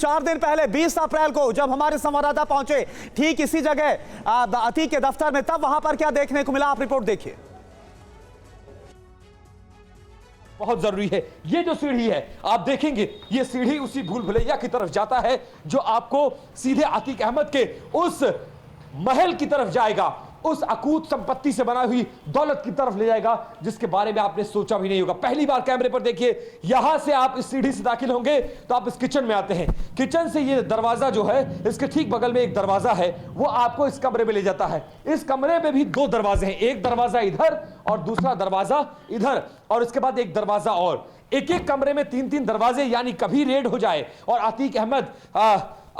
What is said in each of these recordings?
4 दिन पहले 20 अप्रैल को जब हमारे संवाददाता पहुंचे ठीक इसी जगह अतीक के दफ्तर में, तब वहां पर क्या देखने को मिला, आप रिपोर्ट देखिए। बहुत जरूरी है, ये जो सीढ़ी है आप देखेंगे, ये सीढ़ी उसी भूल भुलैया की तरफ जाता है जो आपको सीधे अतीक अहमद के उस महल की तरफ जाएगा, उस अकूत संपत्ति से बना हुई दौलत की तरफ ले जाएगा जिसके बारे में आपने सोचा भी नहीं होगा। पहली बार कैमरे पर देखिए, यहां से आप इस सीढ़ी से दाखिल होंगे तो आप इस किचन में आते हैं। किचन से ये दरवाजा जो है, इसके ठीक बगल में एक दरवाजा है, वो आपको इस कमरे में ले जाता है। इस कमरे में भी 2 दरवाजे हैं, एक दरवाजा इधर और दूसरा दरवाजा इधर, और इसके बाद एक दरवाजा और। एक एक कमरे में 3-3 दरवाजे, यानी कभी रेड हो जाए और अतीक अहमद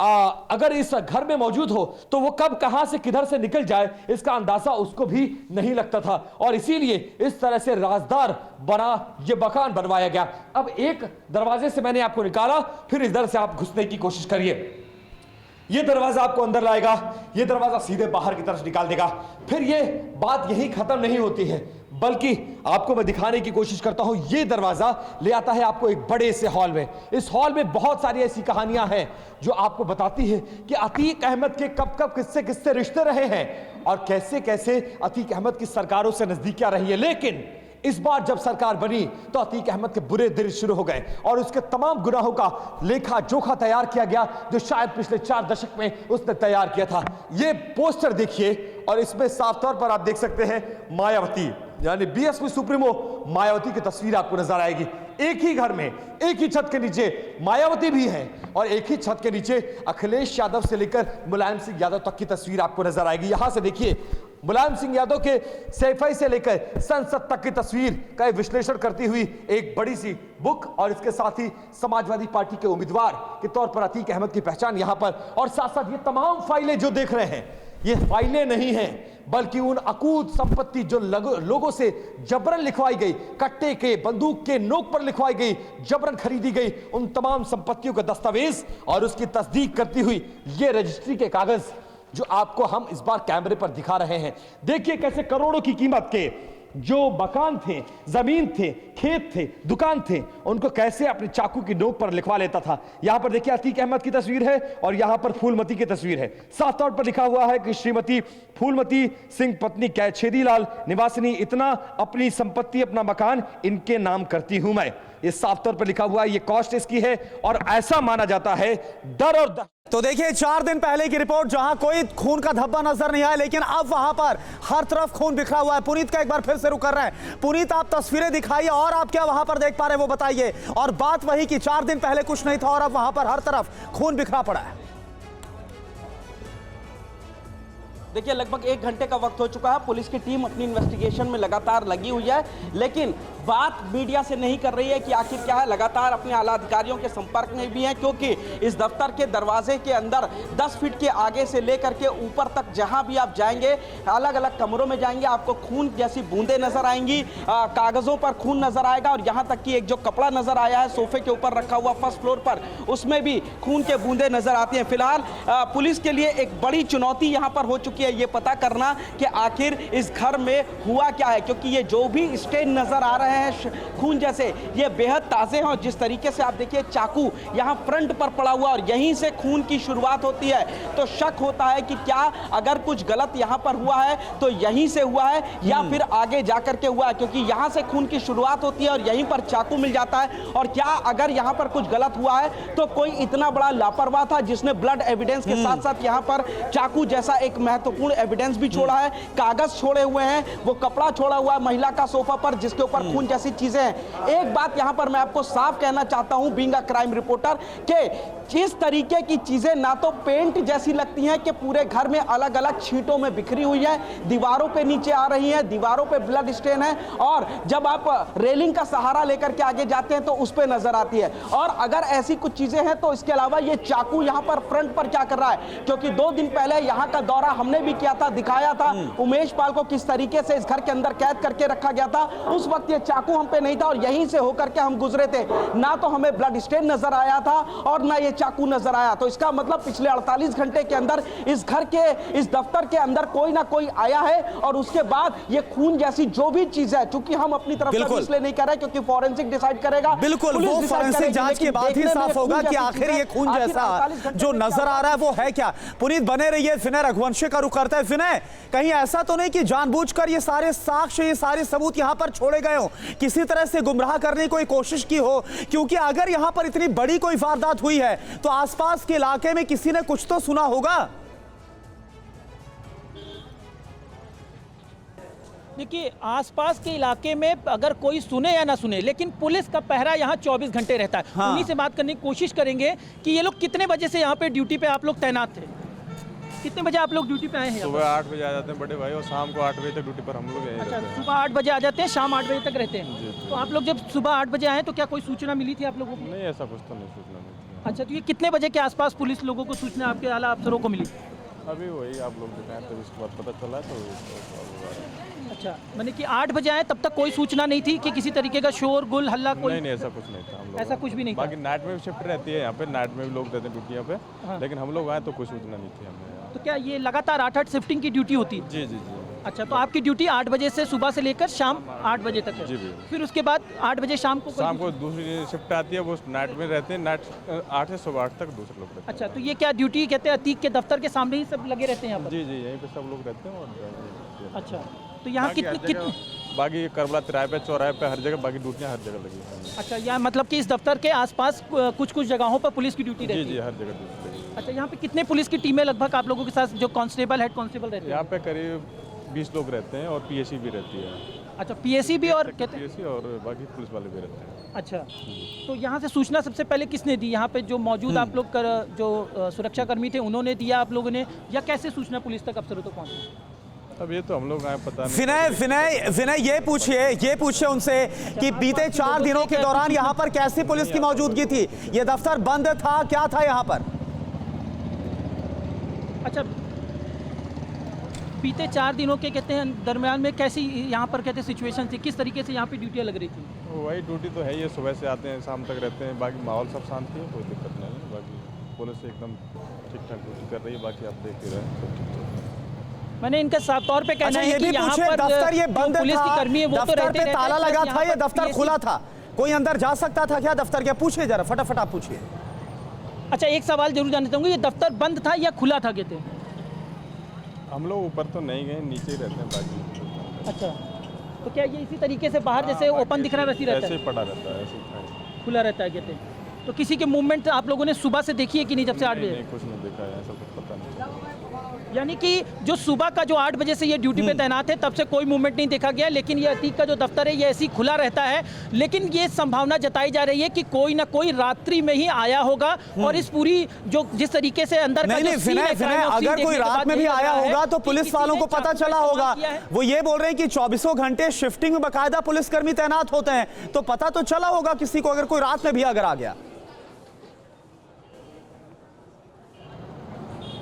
अगर इस घर में मौजूद हो तो वो कब कहां से किधर से निकल जाए इसका अंदाजा उसको भी नहीं लगता था, और इसीलिए इस तरह से राजदार बना ये मकान बनवाया गया। अब एक दरवाजे से मैंने आपको निकाला, फिर इधर से आप घुसने की कोशिश करिए। ये दरवाजा आपको अंदर लाएगा, ये दरवाजा सीधे बाहर की तरफ निकाल देगा। फिर ये बात यही खत्म नहीं होती है, बल्कि आपको मैं दिखाने की कोशिश करता हूं। ये दरवाजा ले आता है आपको एक बड़े से हॉल में। इस हॉल में बहुत सारी ऐसी कहानियां हैं जो आपको बताती है कि अतीक अहमद के कब कब किससे किससे रिश्ते रहे हैं और कैसे कैसे अतीक अहमद की सरकारों से नजदीकियां रही है। लेकिन इस बार जब सरकार बनी तो अतीक अहमद के बुरे दिन शुरू हो गए और उसके तमाम गुनाहों का लेखा जोखा तैयार किया गया जो शायद पिछले 4 दशक में उसने तैयार किया था। ये पोस्टर देखिए और इसमें साफ तौर पर आप देख सकते हैं मायावती यानी बीएसपी सुप्रीमो मायावती की तस्वीर आपको नजर आएगी। एक ही घर में, एक ही छत के नीचे मायावती भी है और एक ही छत के नीचे अखिलेश यादव से लेकर मुलायम सिंह यादव तक की तस्वीर आपको नजर आएगी। यहां से देखिए मुलायम सिंह यादव के सैफई से लेकर संसद तक की तस्वीर का विश्लेषण करती हुई एक बड़ी सी बुक, और इसके साथ ही समाजवादी पार्टी के उम्मीदवार के तौर पर अतीक अहमद की पहचान यहां पर, और साथ साथ ये तमाम फाइलें जो देख रहे हैं ये फाइलें नहीं हैं बल्कि उन अकूत संपत्ति जो लोगों से जबरन लिखवाई गई, कट्टे के बंदूक के नोक पर लिखवाई गई, जबरन खरीदी गई, उन तमाम संपत्तियों का दस्तावेज और उसकी तस्दीक करती हुई ये रजिस्ट्री के कागज जो आपको हम इस बार कैमरे पर दिखा रहे हैं। देखिए कैसे करोड़ों की कीमत के जो मकान थे, जमीन थे, खेत थे, दुकान थे, उनको कैसे अपने चाकू की नोक पर लिखवा लेता था। यहां पर देखिए अतीक अहमद की तस्वीर है और यहां पर फूलमती की तस्वीर है। साफ तौर पर लिखा हुआ है कि श्रीमती फूलमती सिंह पत्नी कैछेदीलाल निवासिनी इतना, अपनी संपत्ति अपना मकान इनके नाम करती हूं मैं। ये साफ तौर पर लिखा हुआ है, ये कॉस्ट इसकी है और ऐसा माना जाता है डर और तो देखिए 4 दिन पहले की रिपोर्ट जहां कोई खून का धब्बा नजर नहीं आया, लेकिन अब वहां पर हर तरफ खून बिखरा हुआ है। पुनीत का एक बार फिर से रुक कर रहे हैं। पुनीत, आप तस्वीरें दिखाइए और आप क्या वहां पर देख पा रहे हैं वो बताइए। और बात वही कि 4 दिन पहले कुछ नहीं था और अब वहां पर हर तरफ खून बिखरा पड़ा है। देखिए लगभग 1 घंटे का वक्त हो चुका है। पुलिस की टीम अपनी इन्वेस्टिगेशन में लगातार लगी हुई है, लेकिन बात मीडिया से नहीं कर रही है कि आखिर क्या है। लगातार अपने आला अधिकारियों के संपर्क में भी हैं, क्योंकि इस दफ्तर के दरवाजे के अंदर 10 फीट के आगे से लेकर के ऊपर तक जहां भी आप जाएंगे, अलग अलग कमरों में जाएंगे, आपको खून जैसी बूंदें नजर आएंगी, कागजों पर खून नजर आएगा, और यहां तक कि एक जो कपड़ा नजर आया है सोफे के ऊपर रखा हुआ फर्स्ट फ्लोर पर, उसमें भी खून के बूंदें नजर आती हैं। फिलहाल पुलिस के लिए एक बड़ी चुनौती यहां पर हो चुकी है ये पता करना कि आखिर इस घर में हुआ क्या है, क्योंकि ये जो भी स्टेन नजर आ रहे हैं खून जैसे, ये बेहद ताजे हैं। और जिस तरीके से आप देखिए चाकू यहां फ्रंट पर पड़ा हुआ और यहीं से खून की शुरुआत होती है, तो शक होता है कि क्या अगर कुछ गलत यहां पर हुआ है तो यहीं से हुआ है या फिर आगे जाकर के हुआ है, क्योंकि यहां से खून की शुरुआत होती है और यहीं पर चाकू मिल जाता है। और क्या अगर यहां पर कुछ गलत हुआ है तो कोई इतना बड़ा लापरवाह था जिसने ब्लड एविडेंस के साथ साथ यहां पर चाकू जैसा एक महत्वपूर्ण एविडेंस भी छोड़ा है, कागज छोड़े हुए हैं, वो कपड़ा छोड़ा हुआ है महिला का सोफा पर जिसके ऊपर खून जैसी चीजें हैं। एक बात यहां पर मैं आपको साफ कहना चाहता हूं बीइंग अ क्राइम रिपोर्टर कि इस तरीके की चीजें ना तो पेंट जैसी लगती हैं कि पूरे घर में अलग अलग छींटों में बिखरी हुई है, दीवारों पे नीचे आ रही है, दीवारों पे ब्लड स्टेन है, और जब आप रेलिंग का सहारा लेकर के आगे जाते हैं तो उस पे नजर आती है। और अगर ऐसी कुछ चीजें हैं तो इसके अलावा ये चाकू यहां पर फ्रंट पर क्या कर रहा है, क्योंकि 2 दिन पहले यहां का दौरा हमने भी किया था, दिखाया था उमेश पाल को किस तरीके से इस घर के अंदर कैद करके रखा गया था। उस वक्त ये चाकू हम पे नहीं था और यहीं से होकर के हम गुजरे थे। ना तो हमें ब्लड स्टेन नजर आया था और ना ये चाकू नजर आया। तो इसका मतलब पिछले 48 घंटे के अंदर इस घर के, इस दफ्तर के अंदर कोई ना कोई आया है और उसके बाद ये खून जैसी जो भी चीज है, चूंकि हम अपनी तरफ से इसलिए नहीं कर रहे क्योंकि फॉरेंसिक डिसाइड करेगा, बिल्कुल वो फॉरेंसिक जांच के बाद ही साफ होगा कि आखिर ये खून जैसा जो नजर आ रहा है वो है क्या। पुनीत बने रहिए, विनय रघुवंशी का रुख करता है। विनय, कहीं ऐसा तो नहीं कि जानबूझकर ये सारे साक्ष्य, ये सारे सबूत यहां पर छोड़े गए हो, किसी तरह से गुमराह करने की कोई कोशिश की हो? क्योंकि अगर यहां पर इतनी बड़ी कोई वारदात हुई है तो आसपास के इलाके में किसी ने कुछ तो सुना होगा। देखिए, आसपास के इलाके में अगर कोई सुने या ना सुने, लेकिन पुलिस का पहरा यहाँ 24 घंटे रहता है। हाँ। उन्हीं से बात करने की कोशिश करेंगे कि ये लोग कितने बजे से यहाँ पे ड्यूटी पे आप लोग तैनात थे? कितने बजे आप लोग ड्यूटी पे आए हैं? सुबह 8 बजे आ जाते हैं बड़े भाई और शाम को 8 बजे तक ड्यूटी पर हम लोग यहीं अच्छा, रहते हैं। सुबह 8 बजे आ जाते हैं, शाम 8 बजे तक रहते हैं। तो आप लोग जब सुबह 8 बजे आए तो क्या कोई सूचना मिली थी आप लोगों को? नहीं, ऐसा कुछ तो नहीं सूचना मिली। अच्छा, तो ये कितने बजे के आसपास पुलिस लोगों को सूचना आपके आला अफसरों को मिली? अभी वही आप लोग दिखाएं तो उसके बाद पता चला तो अच्छा, मैंने कि 8 बजे आए तब तक कोई सूचना नहीं थी कि किसी तरीके का शोर गुल हल्ला कोई? नहीं, ऐसा कुछ नहीं था। हम लोग ऐसा कुछ भी नहीं था। बाकी नाइट में भी शिफ्ट रहती है यहाँ पे, नाइट में भी लोग रहते हैं ड्यूटियों पे। हाँ। लेकिन हम लोग आए तो कुछ सूचना नहीं थी हमें। तो क्या ये लगातार 8-8 शिफ्टिंग की ड्यूटी होती है? जी जी जी। अच्छा, तो आपकी ड्यूटी 8 बजे से सुबह से लेकर शाम 8 बजे तक है? जी भैया। फिर उसके बाद 8 बजे शाम को शाम को दूसरी शिफ्ट आती है, वो नाइट में रहते हैं। नाइट 8 से सुबह 8 तक दूसरे लोग रहते हैं। अच्छा, तो ये क्या ड्यूटी कहते हैं अतीक के दफ्तर के सामने ही सब लगे रहते हैं यहाँ पर? जी जी, यहीं पे सब लोग रहते हैं। और अच्छा, तो यहाँ कितनी बाकी करबला तिराहे पे, चौराहे पे, हर जगह बाकी ड्यूटियाँ हर जगह लगी हैं। अच्छा, यहाँ मतलब कि इस दफ्तर के आसपास कुछ कुछ जगहों पर पुलिस की ड्यूटी जी रहती जी, है? हर जगह ड्यूटी लगी है। अच्छा, यहाँ पे कितने पुलिस की टीमें लगभग आप लोगों के साथ, जो कांस्टेबल, हेड कांस्टेबल रहते हैं? यहाँ पे करीब 20 लोग रहते हैं और पीएससी भी रहती है। अच्छा, पीएससी भी और कहते हैं? पीएससी और बाकी पुलिस वाले भी रहते हैं। अच्छा, तो यहाँ से सूचना सबसे पहले किसने दी? यहाँ पे जो मौजूद आप लोग जो सुरक्षा कर्मी थे उन्होंने दिया आप लोगों ने, या कैसे सूचना पुलिस तक अफसरों तक पहुँची? अब ये तो हम लोग आए पता नहीं। विनय ये पूछिए उनसे कि बीते 4 दिनों के दौरान यहाँ पर कैसी पुलिस की मौजूदगी थी? ये दफ्तर बंद था, क्या था यहाँ पर? अच्छा, बीते 4 दिनों के कहते हैं दरमियान में कैसी यहाँ पर कहते हैं सिचुएशन थी, किस तरीके से यहाँ पे ड्यूटियाँ लग रही थी? वही ड्यूटी तो है, ये सुबह से आते हैं शाम तक रहते हैं। बाकी माहौल सब शांति है, कोई दिक्कत नहीं है। बाकी पुलिस एकदम ठीक ठाक ड्यूटी कर रही है। बाकी आप देख ही रहे हैं, सब ठीक है। मैंने इनका साफ तौर पे कहना अच्छा, है ये कि भी यहाँ पूछिए, पर दफ्तर ये जो बंद पुलिस था, की कर्मी है वो तो दफ्तर रहते पे रहते ताला हैं, लगा यहाँ था, ये पर दफ्तर PSC खुला था, कोई अंदर जा सकता था क्या दफ्तर के? पूछिए जरा, फटाफट आप पूछिए। अच्छा, एक सवाल जरूर जानना चाहूँगी, ये दफ्तर बंद था या खुला था कहते हैं? हम लोग ऊपर तो नहीं गए, नीचे ही रहते हैं बाकी। अच्छा, तो क्या ये इसी तरीके से बाहर जैसे ओपन दिख रहा है वैसे ही रहता ऐसे है? ही पड़ा रहता है, ऐसे ही है। खुला रहता है कहते हैं। तो किसी के मूवमेंट आप लोगों ने सुबह से देखी है कि नहीं, जब से 8 नहीं, बजे? नहीं, कुछ नहीं देखा है, ऐसा कुछ पता नहीं। यानी कि जो सुबह का जो 8 बजे से ये ड्यूटी पे तैनात है तब से कोई मूवमेंट नहीं देखा गया, लेकिन ये अतीक का जो दफ्तर है ये ऐसे ही खुला रहता है। लेकिन ये संभावना जताई जा रही है कि कोई ना कोई रात्रि में ही आया होगा और इस पूरी जो जिस तरीके से अंदर का नहीं, जो सीन है, विनय, अगर कोई रात में भी आया होगा तो पुलिस वालों को पता चला होगा। वो ये बोल रहे हैं कि 24 घंटे शिफ्टिंग में बाकायदा पुलिसकर्मी तैनात होते हैं, तो पता तो चला होगा किसी को, अगर कोई रात में भी अगर आ गया।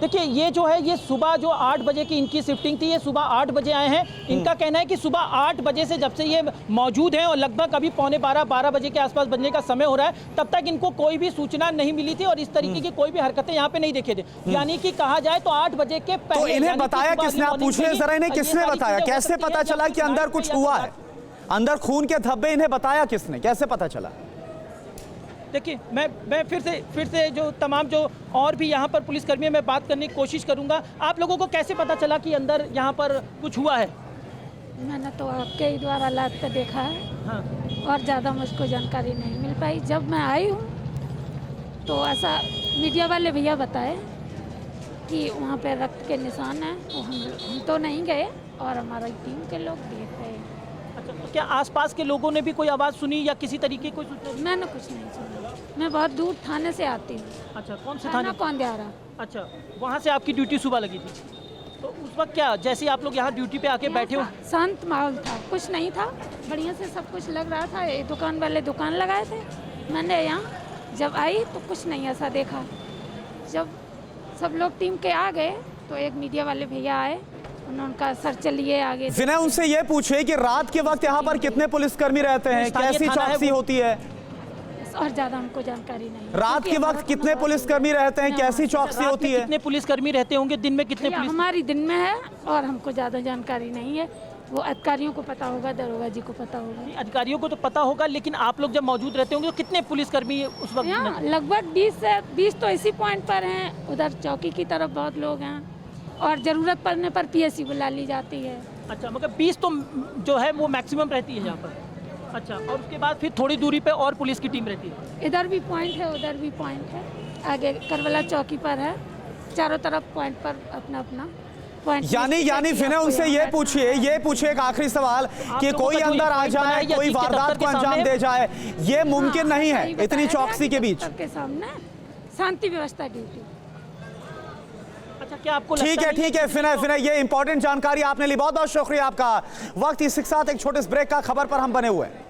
देखिए, ये जो है ये सुबह जो 8 बजे की इनकी शिफ्टिंग थी, ये सुबह 8 बजे आए हैं। इनका कहना है कि सुबह 8 बजे से जब से ये मौजूद हैं और लगभग अभी 12:15 बजे के आसपास बनने का समय हो रहा है, तब तक इनको कोई भी सूचना नहीं मिली थी और इस तरीके की कोई भी हरकतें यहाँ पे नहीं देखे थे। यानी कि कहा जाए तो 8 बजे के पहले। तो इन्हें बताया किसने? आप पूछिए जरा इन्हें, किसने बताया? कैसे पता चला कि अंदर कुछ हुआ है? अंदर खून के धब्बे इन्हें बताया किसने? कैसे पता चला? देखिए, मैं फिर से जो तमाम जो और भी यहाँ पर पुलिसकर्मी है, मैं बात करने की कोशिश करूँगा। आप लोगों को कैसे पता चला कि अंदर यहाँ पर कुछ हुआ है? मैंने तो आपके ही द्वारा लाइव पे देखा है। हाँ, और ज़्यादा मुझको जानकारी नहीं मिल पाई। जब मैं आई हूँ तो ऐसा मीडिया वाले भैया बताए कि वहाँ पे रक्त के निशान हैं। तो हम तो नहीं गए और हमारी टीम के लोग देख रहे हैं। अच्छा, तो क्या आसपास के लोगों ने भी कोई आवाज़ सुनी या किसी तरीके कोई सूचना? मैंने कुछ नहीं सुना। मैं बहुत दूर थाने से आती हूँ। अच्छा, कौन से थाना थाने? कौन दे रहा? अच्छा, वहाँ से आपकी ड्यूटी सुबह लगी थी, तो उस वक्त क्या जैसे ही आप लोग यहाँ ड्यूटी पे आके बैठे हो? शांत माहौल था, कुछ नहीं था, बढ़िया से सब कुछ लग रहा था। ये दुकान वाले दुकान लगाए थे। मैंने यहाँ जब आई तो कुछ नहीं ऐसा देखा। जब सब लोग टीम के आ गए तो एक मीडिया वाले भैया आए उनका सर चलिए आगे। विनय, उनसे ये पूछे कि रात के वक्त यहाँ पर कितने पुलिसकर्मी रहते हैं, स्थानीय कैसी थाना है चौकसी वो। होती है? और ज़्यादा हमको जानकारी नहीं है। रात के वक्त कितने पुलिसकर्मी रहते हैं, कैसी चौकसी रात होती में है? कितने पुलिसकर्मी रहते होंगे, दिन में कितने भैया, पुलिस? हमारी दिन में है और हमको ज़्यादा जानकारी नहीं है, वो अधिकारियों को पता होगा, दरोगा जी को पता होगा। अधिकारियों को तो पता होगा, लेकिन आप लोग जब मौजूद रहते होंगे तो कितने पुलिसकर्मी उस वक्त? यहाँ लगभग 20 तो इसी पॉइंट पर हैं, उधर चौकी की तरफ बहुत लोग हैं और ज़रूरत पड़ने पर पीएससी बुला ली जाती है। अच्छा, मगर 20 तो जो है वो मैक्सिमम रहती है यहाँ पर। अच्छा, और उसके बाद फिर थोड़ी दूरी पे और पुलिस की टीम रहती है? इधर भी पॉइंट है, उधर भी पॉइंट है, आगे करबला चौकी पर है, चारों तरफ पॉइंट पर अपना अपना पॉइंट। यानी विनय, उनसे ये पूछिए एक आखिरी सवाल कि लोगों कोई का जो अंदर आ पॉइंट जाए, बनाया या कोई जी के वारदात दफ्तर को के अंजाम सामने? दे जाए, ये मुमकिन नहीं है इतनी चौकसी के बीच। के सामने शांति व्यवस्था ड्यूटी। अच्छा, क्या आपको ठीक है विनय, ये इंपॉर्टेंट जानकारी आपने ली, बहुत बहुत शुक्रिया आपका। वक्त इसी के साथ एक छोटे से ब्रेक का, खबर पर हम बने हुए हैं।